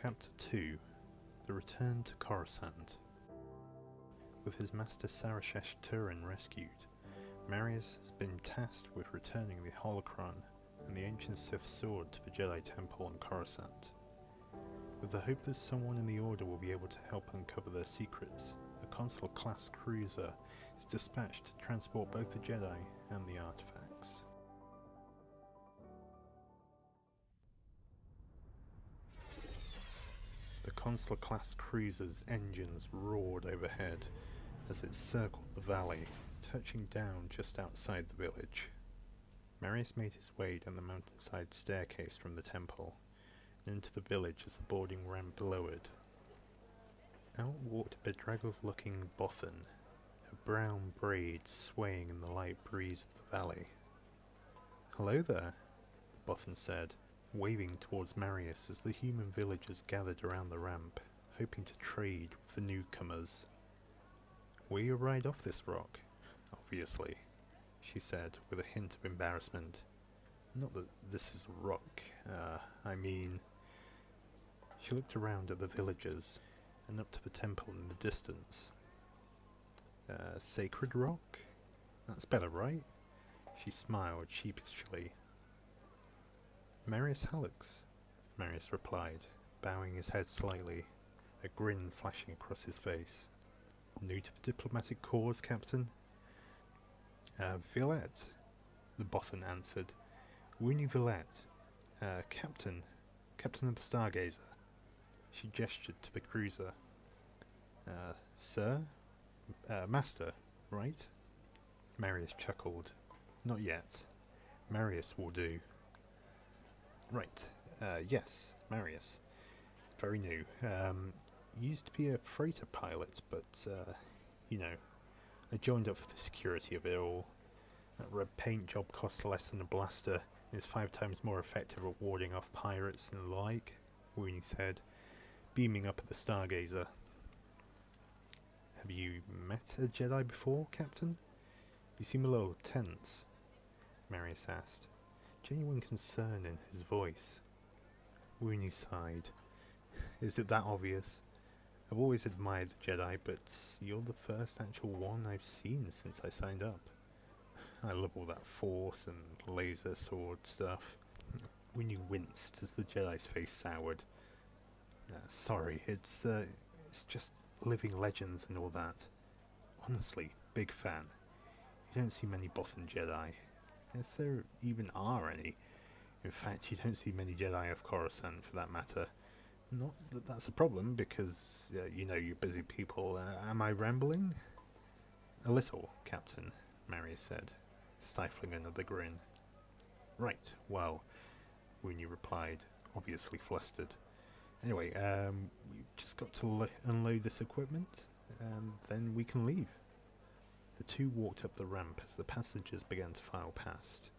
Chapter 2: The Return to Coruscant. With his master Sarashesh Turin rescued, Marius has been tasked with returning the holocron and the ancient Sith sword to the Jedi Temple on Coruscant. With the hope that someone in the Order will be able to help uncover their secrets, a Consular-class cruiser is dispatched to transport both the Jedi and the artifacts. The Consular-class cruiser's engines roared overhead as it circled the valley, touching down just outside the village. Marius made his way down the mountainside staircase from the temple, and into the village as the boarding ramp lowered. Out walked a bedraggled-looking Bothan, her brown braids swaying in the light breeze of the valley. "Hello there," the Bothan said, waving towards Marius as the human villagers gathered around the ramp, hoping to trade with the newcomers. "Were you right off this rock?" "Obviously," she said, with a hint of embarrassment. "Not that this is a rock, I mean..." She looked around at the villagers, and up to the temple in the distance. "Sacred rock? That's better, right?" She smiled sheepishly. "Marius Hallux," Marius replied, bowing his head slightly, a grin flashing across his face. "New to the diplomatic cause, Captain?" "Villette," the Bothan answered. "Woony Villette. Captain of the Stargazer." She gestured to the cruiser. "Sir? Master, right?" Marius chuckled. "Not yet. Marius will do." "Right. Yes, Marius. Very new. Used to be a freighter pilot, but, I joined up for the security of it all. That red paint job costs less than a blaster, and is 5 times more effective at warding off pirates and the like," Woony said, beaming up at the Stargazer. "Have you met a Jedi before, Captain? You seem a little tense," Marius asked, genuine concern in his voice. Woony sighed. "Is it that obvious? I've always admired the Jedi, but you're the first actual one I've seen since I signed up. I love all that Force and laser sword stuff." Woony winced as the Jedi's face soured. "Sorry, it's just living legends and all that. Honestly, big fan. You don't see many Bothan Jedi, if there even are any. In fact, you don't see many Jedi of Coruscant, for that matter. Not that that's a problem, because, you're busy people. Am I rambling?" "A little, Captain," Marius said, stifling another grin. "Right, well," Woony replied, obviously flustered. "Anyway, we've just got to unload this equipment, and then we can leave." The two walked up the ramp as the passengers began to file past.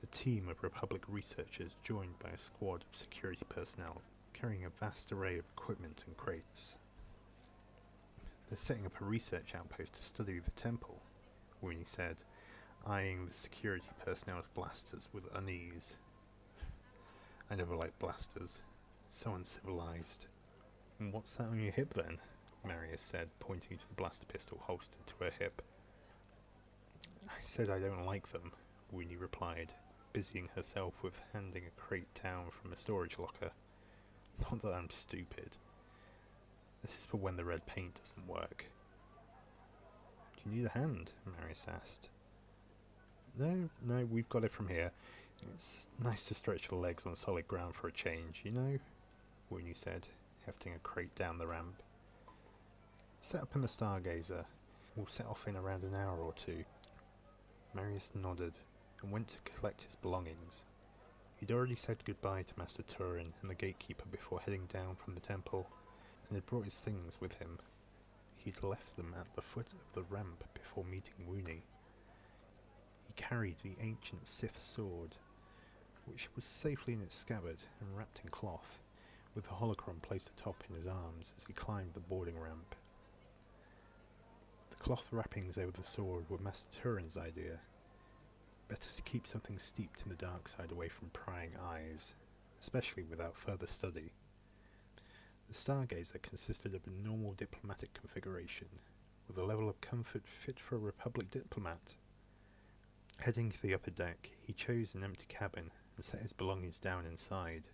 A team of Republic researchers joined by a squad of security personnel carrying a vast array of equipment and crates. "They're setting up a research outpost to study the temple," Woony said, eyeing the security personnel's blasters with unease. "I never liked blasters. So uncivilized." "And what's that on your hip then?" Marius said, pointing to the blaster pistol holstered to her hip. "I said I don't like them," Woony replied, busying herself with handing a crate down from a storage locker. "Not that I'm stupid. This is for when the red paint doesn't work." "Do you need a hand?" Marius asked. No, we've got it from here. It's nice to stretch your legs on solid ground for a change, Woony said, hefting a crate down the ramp. "Set up in the Stargazer. We'll set off in around an hour or 2. Marius nodded and went to collect his belongings. He'd already said goodbye to Master Turin and the gatekeeper before heading down from the temple, and had brought his things with him. He'd left them at the foot of the ramp before meeting Woony. He carried the ancient Sith sword, which was safely in its scabbard and wrapped in cloth, with the holocron placed atop in his arms as he climbed the boarding ramp. The cloth wrappings over the sword were Master Turin's idea. Better to keep something steeped in the dark side away from prying eyes, especially without further study. The Stargazer consisted of a normal diplomatic configuration, with a level of comfort fit for a Republic diplomat. Heading to the upper deck, he chose an empty cabin and set his belongings down inside.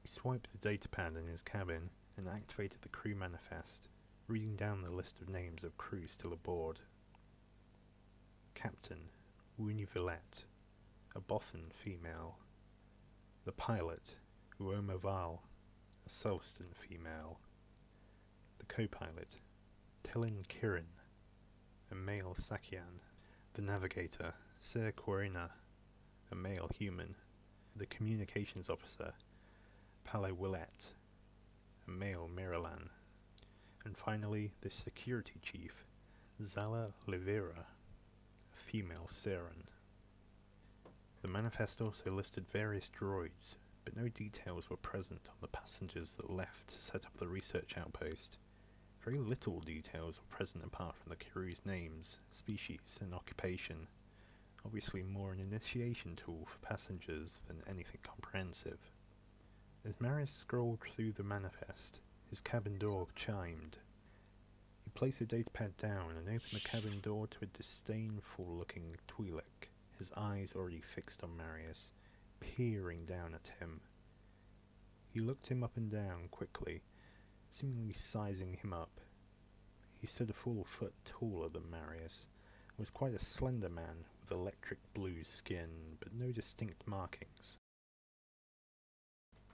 He swiped the datapad in his cabin and activated the crew manifest, reading down the list of names of crew still aboard. Captain Wuni Villette, a Bothan female. The pilot, Uoma Val, a Sulston female. The co-pilot, Telin Kirin, a male Sakyan. The navigator, Ser Corina, a male human. The communications officer, Pale Willette, a male Miralan. And finally, the security chief, Zala Livera, a female Saren. The manifest also listed various droids, but no details were present on the passengers that left to set up the research outpost. Very little details were present apart from the crew's names, species, and occupation. Obviously more an initiation tool for passengers than anything comprehensive. As Marius scrolled through the manifest, his cabin door chimed. He placed the datapad down and opened the cabin door to a disdainful-looking Twi'lek, his eyes already fixed on Marius, peering down at him. He looked him up and down quickly, seemingly sizing him up. He stood a full foot taller than Marius, and was quite a slender man with electric blue skin, but no distinct markings.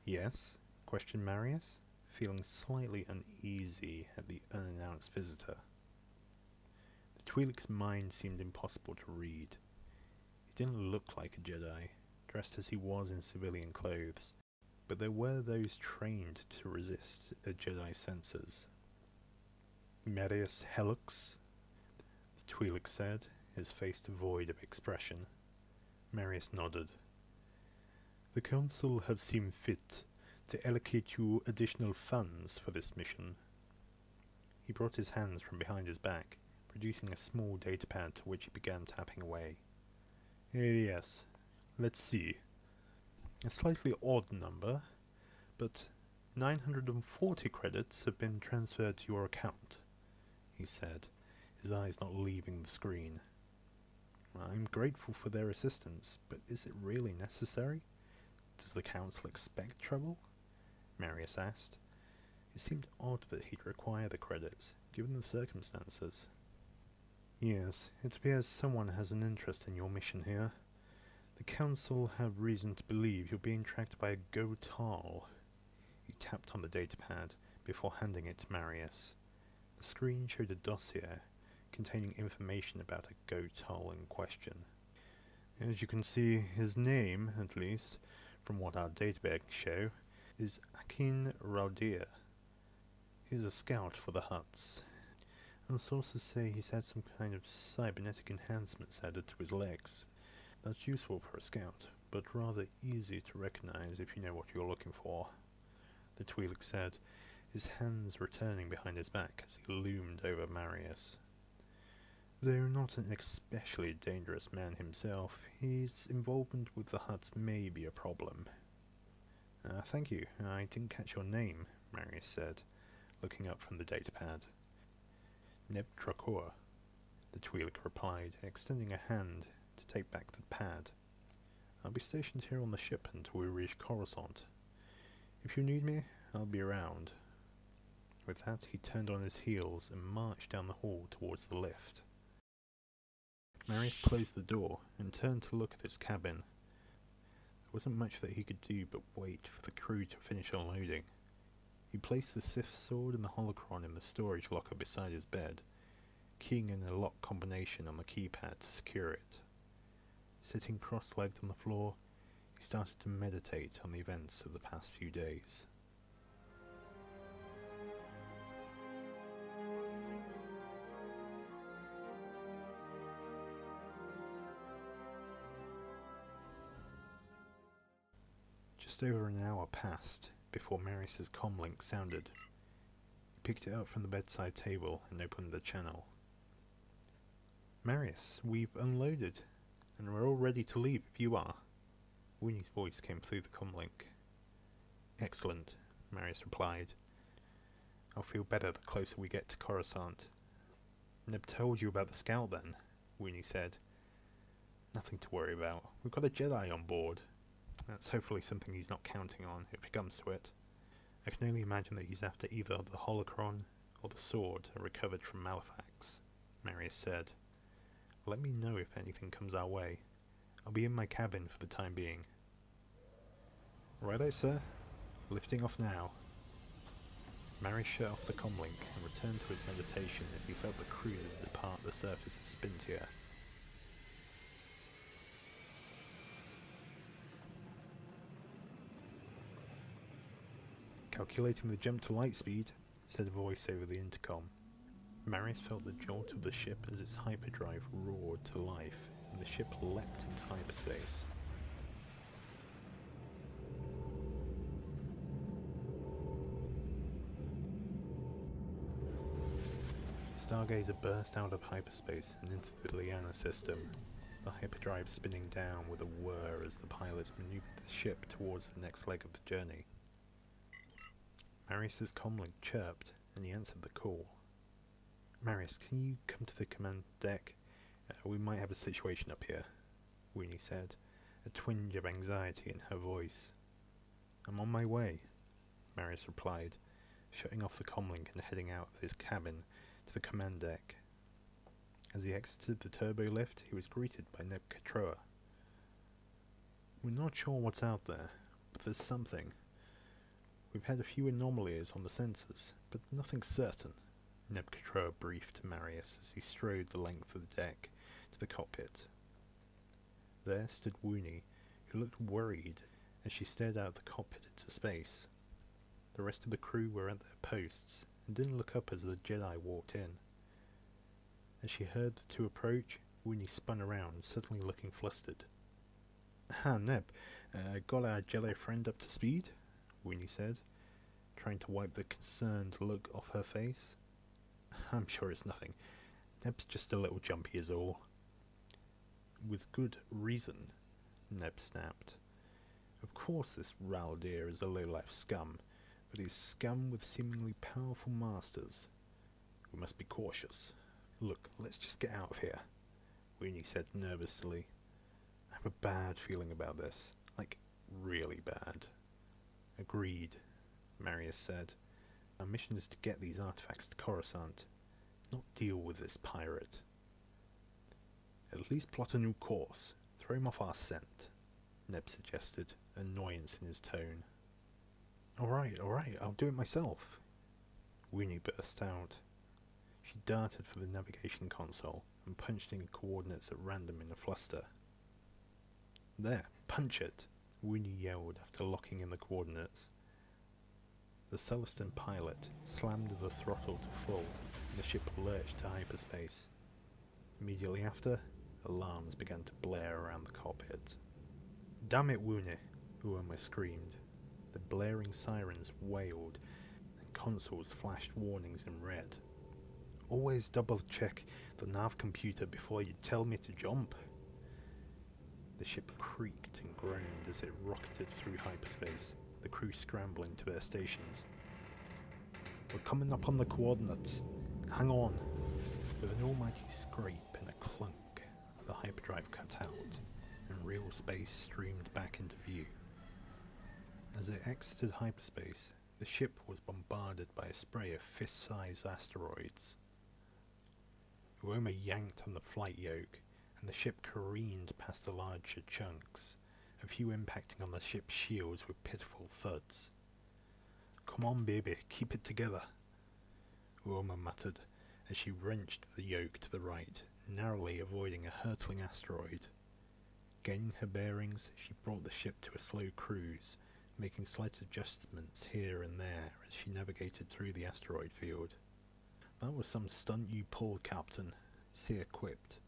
"Yes?" questioned Marius, feeling slightly uneasy at the unannounced visitor. The Twi'lek's mind seemed impossible to read. He didn't look like a Jedi, dressed as he was in civilian clothes, but there were those trained to resist a Jedi's censors. "Marius Hallux?" the Twi'lek said, his face devoid of expression. Marius nodded. "The Council have seen fit to allocate you additional funds for this mission." He brought his hands from behind his back, producing a small datapad to which he began tapping away. "Yes, let's see. A slightly odd number, but 940 credits have been transferred to your account," he said, his eyes not leaving the screen. "I'm grateful for their assistance, but is it really necessary? Does the Council expect trouble?" Marius asked. It seemed odd that he'd require the credits, given the circumstances. "Yes, it appears someone has an interest in your mission here. The Council have reason to believe you're being tracked by a Gotal." He tapped on the datapad before handing it to Marius. The screen showed a dossier containing information about a Gotal in question. "As you can see, his name, at least, from what our databanks show, is Akin Raldir. He's a scout for the Hutts, and sources say he's had some kind of cybernetic enhancements added to his legs. That's useful for a scout, but rather easy to recognize if you know what you're looking for," the Twi'lek said, his hands returning behind his back as he loomed over Marius. "Though not an especially dangerous man himself, his involvement with the Hutts may be a problem." Thank you. I didn't catch your name," Marius said, looking up from the datapad. "Neb Trakor," the Twi'lek replied, extending a hand to take back the pad. "I'll be stationed here on the ship until we reach Coruscant. If you need me, I'll be around." With that, he turned on his heels and marched down the hall towards the lift. Marius closed the door and turned to look at his cabin. There wasn't much that he could do but wait for the crew to finish unloading. He placed the Sith sword and the holocron in the storage locker beside his bed, keying in a lock combination on the keypad to secure it. Sitting cross-legged on the floor, he started to meditate on the events of the past few days. Just over an hour passed before Marius's comlink sounded. He picked it up from the bedside table and opened the channel. "Marius, we've unloaded, and we're all ready to leave if you are." Winnie's voice came through the comlink. "Excellent," Marius replied. I'll feel better the closer we get to Coruscant. Neb told you about the scout then, Weenie said. Nothing to worry about. We've got a Jedi on board. That's hopefully something he's not counting on, if it comes to it. I can only imagine that he's after either the holocron or the sword I recovered from Malefax, Marius said. Let me know if anything comes our way. I'll be in my cabin for the time being. Righto, sir. Lifting off now. Marius shut off the comlink and returned to his meditation as he felt the cruiser depart the surface of Spintia. Calculating the jump to light speed, said a voice over the intercom. Marius felt the jolt of the ship as its hyperdrive roared to life, and the ship leapt into hyperspace. The Stargazer burst out of hyperspace and into the Liana system, the hyperdrive spinning down with a whir as the pilots maneuvered the ship towards the next leg of the journey. Marius's comlink chirped, and he answered the call. Marius, can you come to the command deck? We might have a situation up here, Weenie said, a twinge of anxiety in her voice. I'm on my way, Marius replied, shutting off the comlink and heading out of his cabin to the command deck. As he exited the turbo lift, he was greeted by Neb Catroa. We're not sure what's out there, but there's something. We've had a few anomalies on the sensors, but nothing certain, Neb Catroa briefed to Marius as he strode the length of the deck to the cockpit. There stood Weenie, who looked worried as she stared out of the cockpit into space. The rest of the crew were at their posts and didn't look up as the Jedi walked in. As she heard the two approach, Weenie spun around, suddenly looking flustered. Ah, Neb, got our Jedi friend up to speed? Weenie said, trying to wipe the concerned look off her face. I'm sure it's nothing. Neb's just a little jumpy is all. With good reason, Neb snapped. Of course this Raldir is a low-life scum, but he's scum with seemingly powerful masters. We must be cautious. Look, let's just get out of here, Weenie said nervously. I have a bad feeling about this. Like, really bad. Agreed, Marius said. Our mission is to get these artifacts to Coruscant, not deal with this pirate. At least plot a new course. Throw him off our scent, Neb suggested, annoyance in his tone. Alright, I'll do it myself, Weenie burst out. She darted for the navigation console and punched in coordinates at random in a fluster. There, punch it, Weenie yelled after locking in the coordinates. The Celestin pilot slammed the throttle to full, and the ship lurched to hyperspace. Immediately after, alarms began to blare around the cockpit. Damn it, Weenie, Uoma screamed. The blaring sirens wailed, and consoles flashed warnings in red. Always double check the nav computer before you tell me to jump. The ship creaked and groaned as it rocketed through hyperspace, the crew scrambling to their stations. We're coming up on the coordinates. Hang on. With an almighty scrape and a clunk, the hyperdrive cut out, and real space streamed back into view. As it exited hyperspace, the ship was bombarded by a spray of fist-sized asteroids. Uoma yanked on the flight yoke, and the ship careened past the larger chunks, a few impacting on the ship's shields with pitiful thuds. Come on, baby, keep it together, Uoma muttered as she wrenched the yoke to the right, narrowly avoiding a hurtling asteroid. Gaining her bearings, she brought the ship to a slow cruise, making slight adjustments here and there as she navigated through the asteroid field. That was some stunt you pulled, Captain, Seer quipped,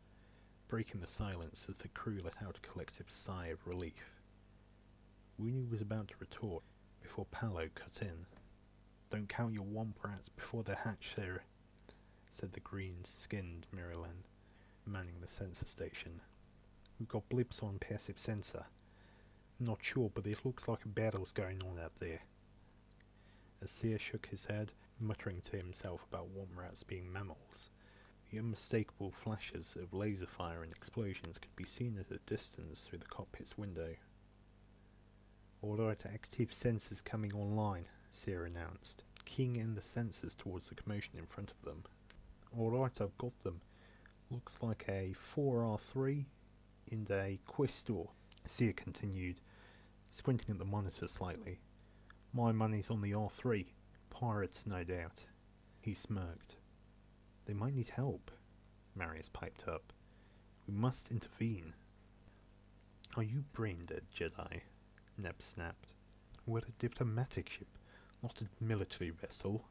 breaking the silence as the crew let out a collective sigh of relief. Weenie was about to retort before Palo cut in. Don't count your womp rats before they're hatched, sir, said the green-skinned Mirrorland, manning the sensor station. We've got blips on passive sensor. I'm not sure, but it looks like a battle's going on out there. As Seer shook his head, muttering to himself about womp rats being mammals. The unmistakable flashes of laser fire and explosions could be seen at a distance through the cockpit's window. "Alright, active sensors coming online," Sear announced, keying in the sensors towards the commotion in front of them. "Alright, I've got them. Looks like a 4R3 and a Questor," Sear continued, squinting at the monitor slightly. "My money's on the R3. Pirates, no doubt." He smirked. "They might need help," Marius piped up. "We must intervene." "Are you brain dead, Jedi?" Neb snapped. "We're a diplomatic ship, not a military vessel.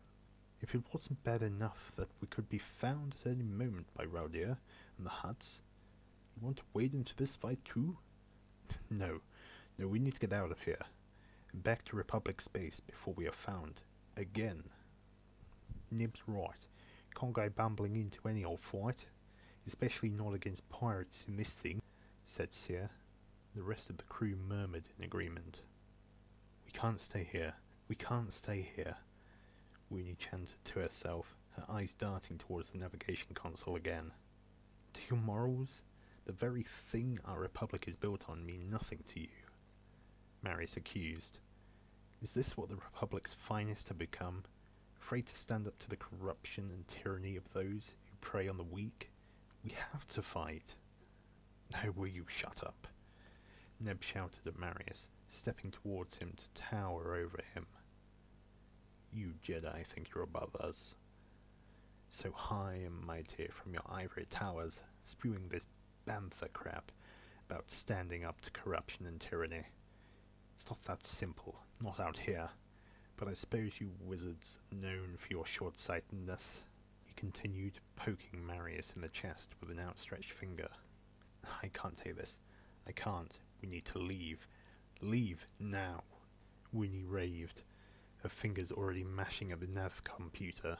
If it wasn't bad enough that we could be found at any moment by Raudir and the Hutts, you want to wade into this fight too? No, we need to get out of here, and back to Republic space before we are found. Again." "Neb's right. Can't go bumbling into any old fight, especially not against pirates in this thing," said Sear. The rest of the crew murmured in agreement. "We can't stay here. We can't stay here," Winnie chanted to herself, her eyes darting towards the navigation console again. "Do your morals, the very thing our republic is built on, mean nothing to you?" Marius accused. "Is this what the republic's finest have become? Afraid to stand up to the corruption and tyranny of those who prey on the weak? We have to fight." "No, will you shut up?" Neb shouted at Marius, stepping towards him to tower over him. "You Jedi think you're above us. So high and mighty from your ivory towers, spewing this bantha crap about standing up to corruption and tyranny. It's not that simple, not out here, but I suppose you wizards are known for your short-sightedness," he continued, poking Marius in the chest with an outstretched finger. "I can't take this. I can't. We need to leave. Leave now," Winnie raved, her fingers already mashing at the nav computer.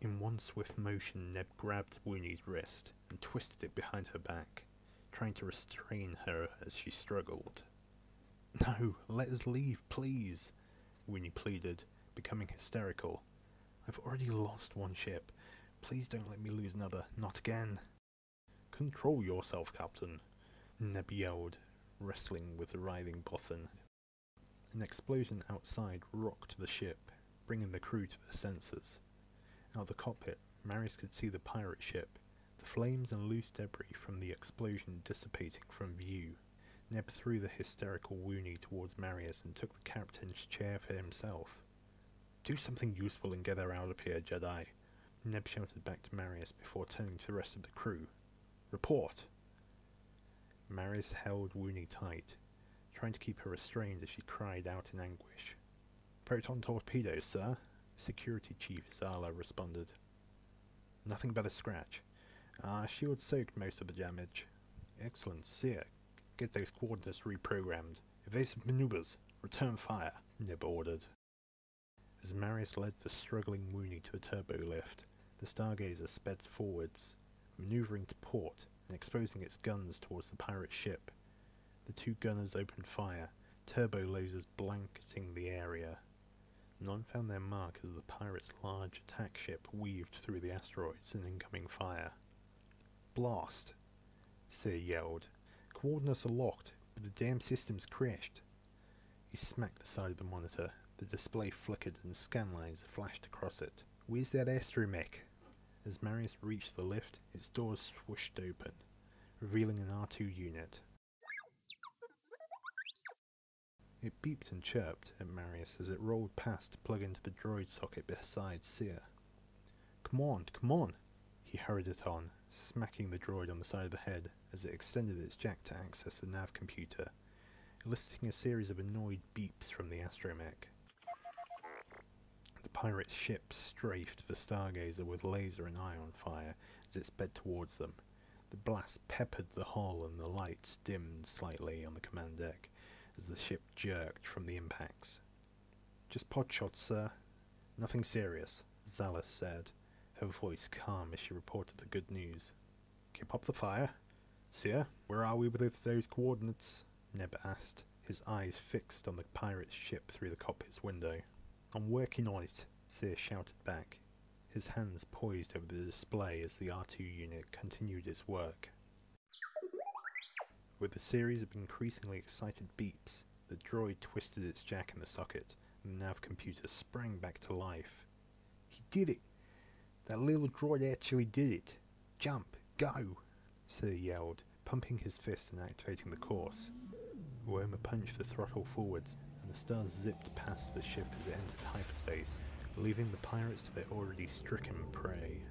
In one swift motion, Neb grabbed Winnie's wrist and twisted it behind her back, trying to restrain her as she struggled. "No, let us leave, please," Winnie pleaded, becoming hysterical. "I've already lost one ship. Please don't let me lose another. Not again." "Control yourself, Captain," Neb yelled, wrestling with the writhing Bothan. An explosion outside rocked the ship, bringing the crew to their senses. Out the cockpit, Marius could see the pirate ship, the flames and loose debris from the explosion dissipating from view. Neb threw the hysterical Woonie towards Marius and took the captain's chair for himself. "Do something useful and get her out of here, Jedi," Neb shouted back to Marius before turning to the rest of the crew. "Report!" Marius held Woonie tight, trying to keep her restrained as she cried out in anguish. "Proton torpedoes, sir," Security Chief Zala responded. "Nothing but a scratch. Shield soaked most of the damage." "Excellent. Sear, get those coordinates reprogrammed. Evasive maneuvers. Return fire," Neb ordered. As Marius led the struggling Woonie to the turbo lift, the Stargazer sped forwards, maneuvering to port and exposing its guns towards the pirate ship. The two gunners opened fire, turbo lasers blanketing the area. None found their mark as the pirate's large attack ship weaved through the asteroids in incoming fire. "Blast!" Sear yelled. "Coordinates are locked, but the damn system's crashed." He smacked the side of the monitor. The display flickered and scan lines flashed across it. "Where's that astromech?" As Marius reached the lift, its doors swooshed open, revealing an R2 unit. It beeped and chirped at Marius as it rolled past to plug into the droid socket beside Sear. Come on! He hurried it on, smacking the droid on the side of the head as it extended its jack to access the nav computer, eliciting a series of annoyed beeps from the astromech. The pirate ship strafed the Stargazer with laser and ion fire as it sped towards them. The blast peppered the hull and the lights dimmed slightly on the command deck as the ship jerked from the impacts. "Just pod shots, sir. Nothing serious," Zala said, her voice calm as she reported the good news. "Keep up the fire." "Sear, where are we with those coordinates?" Neb asked, his eyes fixed on the pirate ship through the cockpit's window. "I'm working on it," Seer shouted back, his hands poised over the display as the R2 unit continued its work. With a series of increasingly excited beeps, the droid twisted its jack in the socket, and the nav computer sprang back to life. "He did it! That little droid actually did it! Jump! Go!" Seer yelled, pumping his fists and activating the course. Uoma punched the throttle forwards, and the stars zipped past the ship as it entered hyperspace, leaving the pirates to their already stricken prey.